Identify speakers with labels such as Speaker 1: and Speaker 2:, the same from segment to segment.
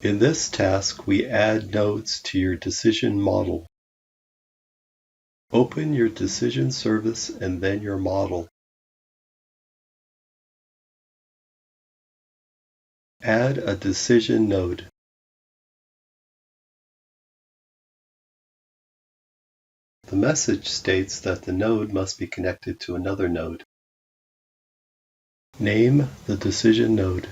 Speaker 1: In this task, we add nodes to your decision model. Open your decision service and then your model. Add a decision node. The message states that the node must be connected to another node. Name the decision node.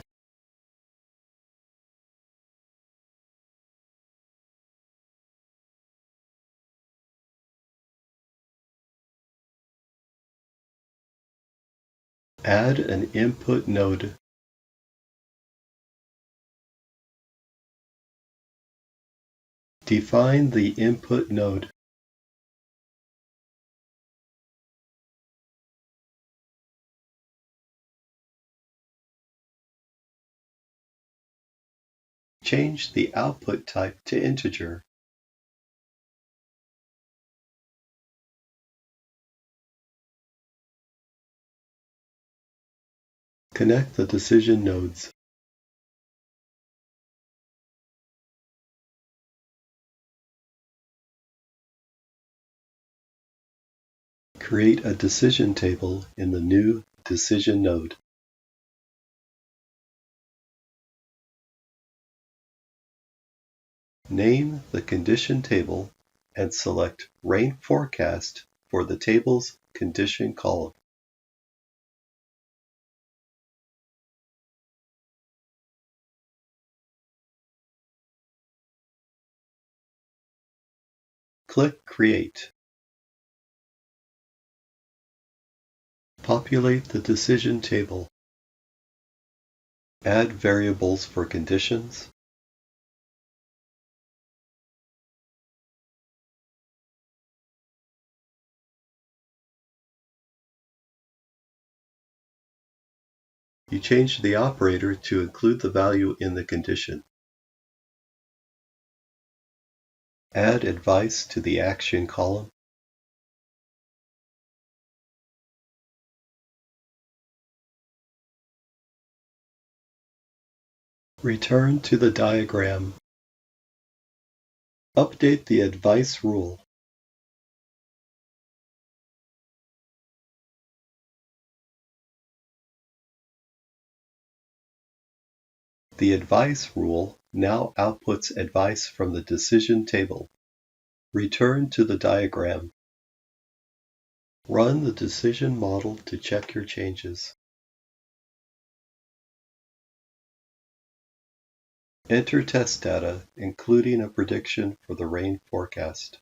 Speaker 1: Add an input node. Define the input node. Change the output type to integer. Connect the decision nodes. Create a decision table in the new decision node. Name the condition table and select Rain Forecast for the table's condition column. Click Create. Populate the decision table. Add variables for conditions. You change the operator to include the value in the condition. Add advice to the action column. Return to the diagram. Update the advice rule. The advice rule now outputs advice from the decision table. Return to the diagram. Run the decision model to check your changes. Enter test data, including a prediction for the rain forecast.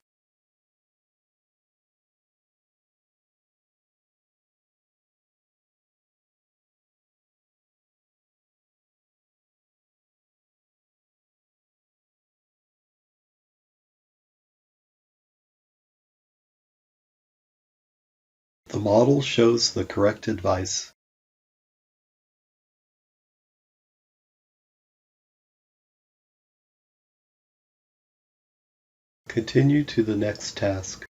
Speaker 1: The model shows the correct advice. Continue to the next task.